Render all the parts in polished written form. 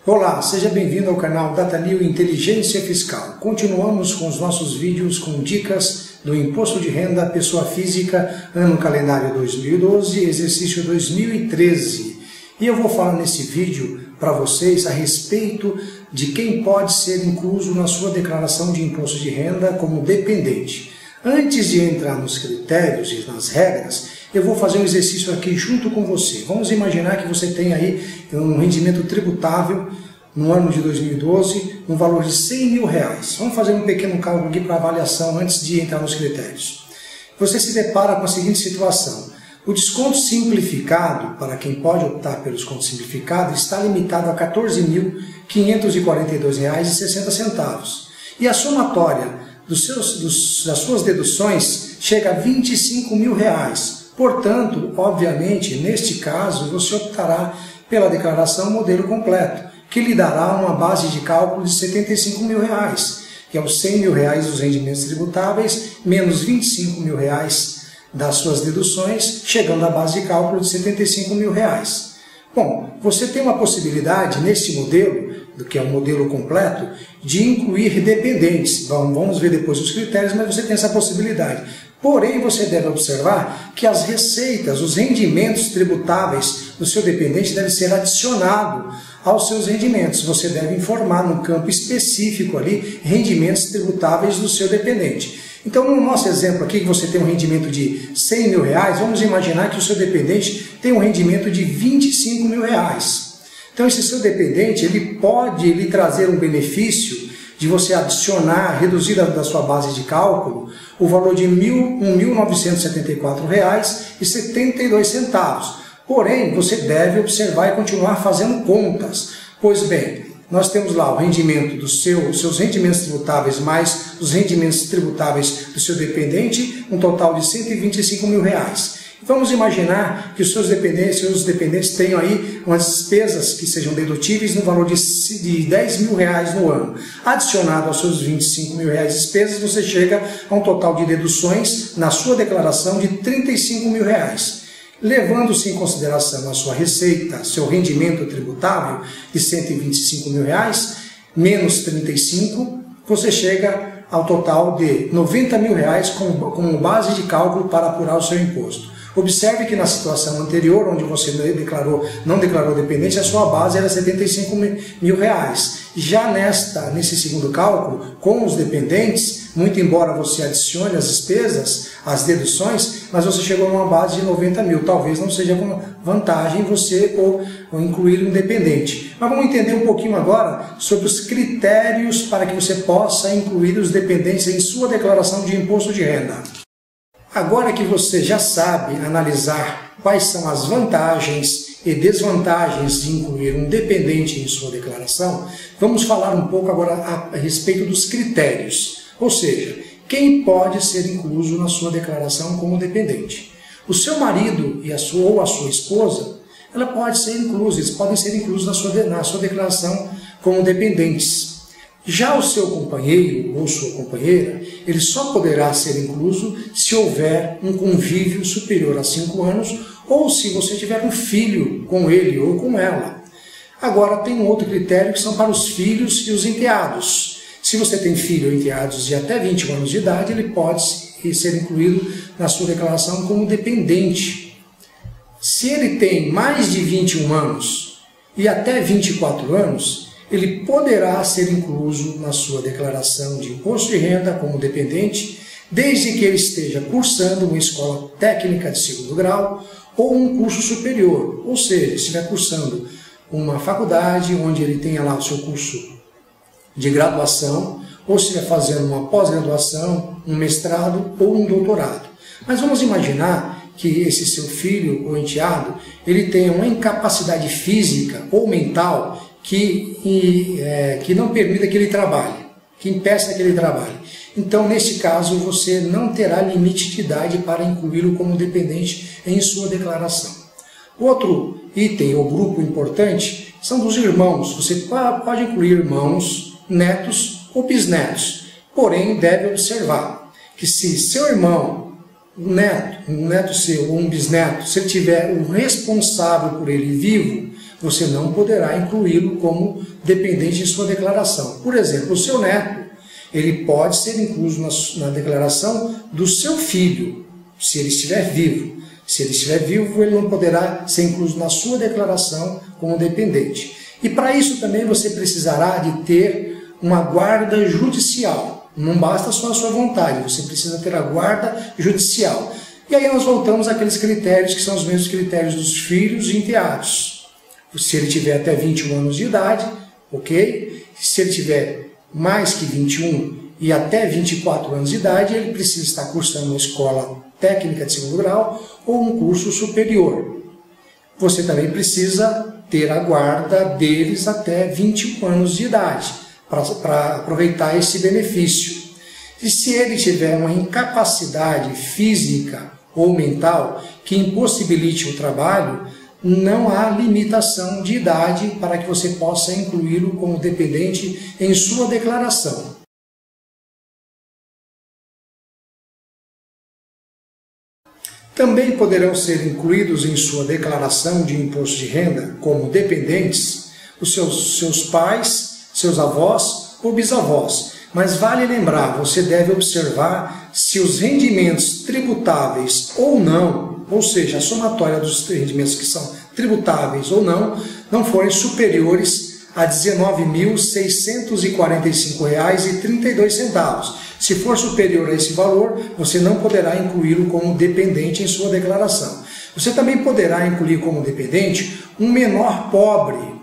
Olá, seja bem-vindo ao canal DataNew Inteligência Fiscal. Continuamos com os nossos vídeos com dicas do Imposto de Renda Pessoa Física, ano calendário 2012, exercício 2013. E eu vou falar nesse vídeo para vocês a respeito de quem pode ser incluso na sua declaração de imposto de renda como dependente. Antes de entrar nos critérios e nas regras, eu vou fazer um exercício aqui junto com você. Vamos imaginar que você tem aí um rendimento tributável no ano de 2012, no valor de R$100 mil. Vamos fazer um pequeno cálculo aqui para avaliação antes de entrar nos critérios. Você se depara com a seguinte situação. O desconto simplificado, para quem pode optar pelo desconto simplificado, está limitado a R$ 14.542,60. E a somatória das suas deduções chega a R$ 25 mil. Portanto, obviamente, neste caso, você optará pela declaração modelo completo, que lhe dará uma base de cálculo de R$ 75 mil, que é os R$100 mil dos rendimentos tributáveis, menos R$ 25 mil das suas deduções, chegando à base de cálculo de R$ 75 mil. Bom, você tem uma possibilidade nesse modelo, que é o modelo completo, de incluir dependentes. Vamos ver depois os critérios, mas você tem essa possibilidade. Porém, você deve observar que as receitas, os rendimentos tributáveis do seu dependente devem ser adicionados aos seus rendimentos. Você deve informar no campo específico ali rendimentos tributáveis do seu dependente. Então, no nosso exemplo aqui, que você tem um rendimento de R$100 mil, vamos imaginar que o seu dependente tem um rendimento de R$ 25 mil. Então, esse seu dependente, ele pode lhe trazer um benefício de você adicionar, reduzir da sua base de cálculo, o valor de R$ 1.974,72. Porém, você deve observar e continuar fazendo contas. Pois bem, nós temos lá o rendimento dos seus rendimentos tributáveis mais os rendimentos tributáveis do seu dependente, um total de R$ 125 mil. Vamos imaginar que os seus dependentes tenham aí umas despesas que sejam dedutíveis no valor de R$10 mil no ano. Adicionado aos seus R$ 25 mil de despesas, você chega a um total de deduções na sua declaração de R$ 35 mil. Levando-se em consideração a sua receita, seu rendimento tributável de R$ 125 mil, menos 35, você chega ao total de R$ 90 mil como base de cálculo para apurar o seu imposto. Observe que na situação anterior, onde você não declarou dependente, a sua base era R$ 75 mil. Já nesse segundo cálculo, com os dependentes, muito embora você adicione as despesas, as deduções, mas você chegou a uma base de 90 mil. Talvez não seja com vantagem você ou incluir um dependente. Mas vamos entender um pouquinho agora sobre os critérios para que você possa incluir os dependentes em sua declaração de imposto de renda. Agora que você já sabe analisar quais são as vantagens e desvantagens de incluir um dependente em sua declaração, vamos falar um pouco agora a respeito dos critérios, ou seja, quem pode ser incluso na sua declaração como dependente. O seu marido ou a sua esposa, ela pode ser inclusa, eles podem ser inclusos na sua declaração como dependentes. Já o seu companheiro ou sua companheira, ele só poderá ser incluso se houver um convívio superior a 5 anos ou se você tiver um filho com ele ou com ela. Agora tem um outro critério que são para os filhos e os enteados. Se você tem filho ou enteados de até 21 anos de idade, ele pode ser incluído na sua declaração como dependente. Se ele tem mais de 21 anos e até 24 anos, ele poderá ser incluso na sua declaração de imposto de renda como dependente, desde que ele esteja cursando uma escola técnica de segundo grau ou um curso superior, ou seja, estiver cursando uma faculdade onde ele tenha lá o seu curso de graduação, ou estiver fazendo uma pós-graduação, um mestrado ou um doutorado. Mas vamos imaginar que esse seu filho ou enteado, ele tenha uma incapacidade física ou mental que não permita que ele trabalhe, que impeça que ele trabalhe. Então, neste caso, você não terá limite de idade para incluí-lo como dependente em sua declaração. Outro item ou grupo importante são dos irmãos. Você pode incluir irmãos, netos ou bisnetos. Porém, deve observar que se seu irmão, um neto seu ou um bisneto, se ele tiver um responsável por ele vivo, você não poderá incluí-lo como dependente em sua declaração. Por exemplo, o seu neto, ele pode ser incluso na declaração do seu filho, se ele estiver vivo. Se ele estiver vivo, ele não poderá ser incluso na sua declaração como dependente. E para isso também você precisará de ter uma guarda judicial. Não basta só a sua vontade, você precisa ter a guarda judicial. E aí nós voltamos àqueles critérios que são os mesmos critérios dos filhos e enteados. Se ele tiver até 21 anos de idade, ok? Se ele tiver mais que 21 e até 24 anos de idade, ele precisa estar cursando uma escola técnica de segundo grau ou um curso superior. Você também precisa ter a guarda deles até 21 anos de idade, para aproveitar esse benefício. E se ele tiver uma incapacidade física ou mental que impossibilite o trabalho, não há limitação de idade para que você possa incluí-lo como dependente em sua declaração. Também poderão ser incluídos em sua declaração de imposto de renda como dependentes os seus pais, seus avós ou bisavós. Mas vale lembrar, você deve observar se os rendimentos tributáveis ou não, ou seja, a somatória dos rendimentos que são tributáveis ou não forem superiores a R$ 19.645,32. Se for superior a esse valor, você não poderá incluí-lo como dependente em sua declaração. Você também poderá incluir como dependente um menor pobre,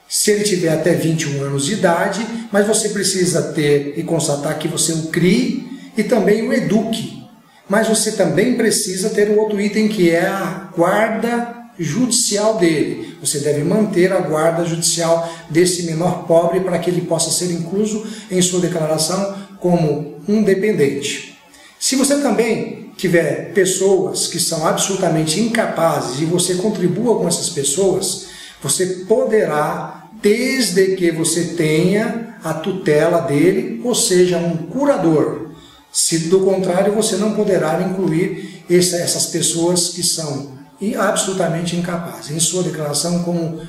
se ele tiver até 21 anos de idade, mas você precisa ter e constatar que você o crie e também o eduque. Mas você também precisa ter o outro item que é a guarda judicial dele. Você deve manter a guarda judicial desse menor pobre para que ele possa ser incluso em sua declaração como um dependente. Se você também tiver pessoas que são absolutamente incapazes e você contribua com essas pessoas, você poderá, desde que você tenha a tutela dele, ou seja, um curador. Se do contrário, você não poderá incluir essas pessoas que são absolutamente incapazes em sua declaração como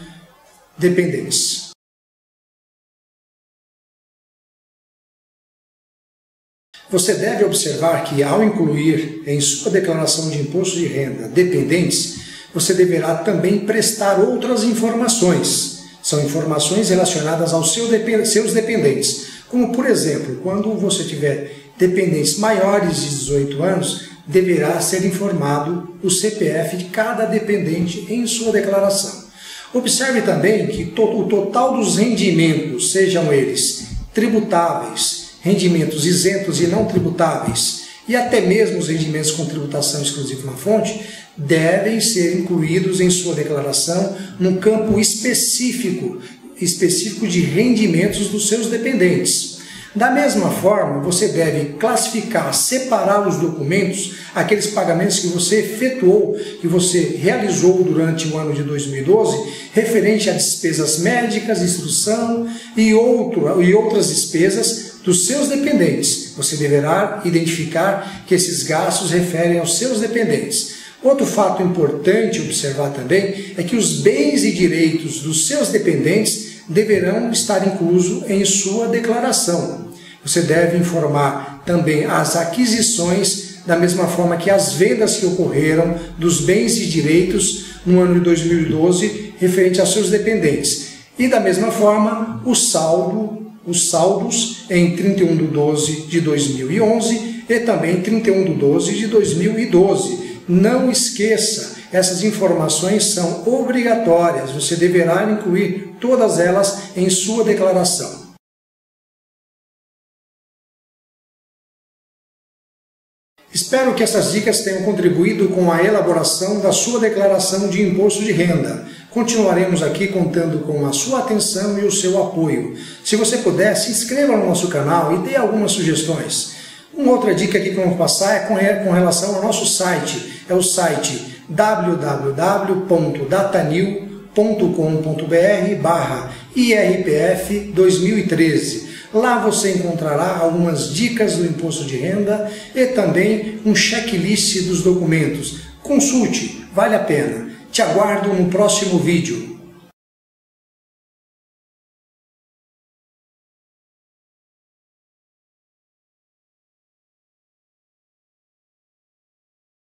dependentes. Você deve observar que, ao incluir em sua declaração de imposto de renda dependentes, você deverá também prestar outras informações. São informações relacionadas aos seus dependentes. Como, por exemplo, quando você tiver dependentes maiores de 18 anos, deverá ser informado o CPF de cada dependente em sua declaração. Observe também que o total dos rendimentos, sejam eles tributáveis, rendimentos isentos e não tributáveis, e até mesmo os rendimentos com tributação exclusiva na fonte, devem ser incluídos em sua declaração no campo específico de rendimentos dos seus dependentes. Da mesma forma, você deve classificar, separar os documentos, aqueles pagamentos que você efetuou, que você realizou durante o ano de 2012, referente a despesas médicas, instrução e outras despesas dos seus dependentes. Você deverá identificar que esses gastos referem aos seus dependentes. Outro fato importante observar também é que os bens e direitos dos seus dependentes deverão estar inclusos em sua declaração. Você deve informar também as aquisições, da mesma forma que as vendas que ocorreram dos bens e direitos no ano de 2012, referente aos seus dependentes. E da mesma forma, os saldos em 31/12 de 2011 e também 31/12 de 2012. Não esqueça, essas informações são obrigatórias, você deverá incluir todas elas em sua declaração. Espero que essas dicas tenham contribuído com a elaboração da sua declaração de imposto de renda. Continuaremos aqui contando com a sua atenção e o seu apoio. Se você puder, se inscreva no nosso canal e dê algumas sugestões. Uma outra dica aqui que vamos passar é com relação ao nosso site. É o site www.datanil.com.br/IRPF 2013. Lá você encontrará algumas dicas do imposto de renda e também um checklist dos documentos. Consulte, vale a pena. Te aguardo no próximo vídeo.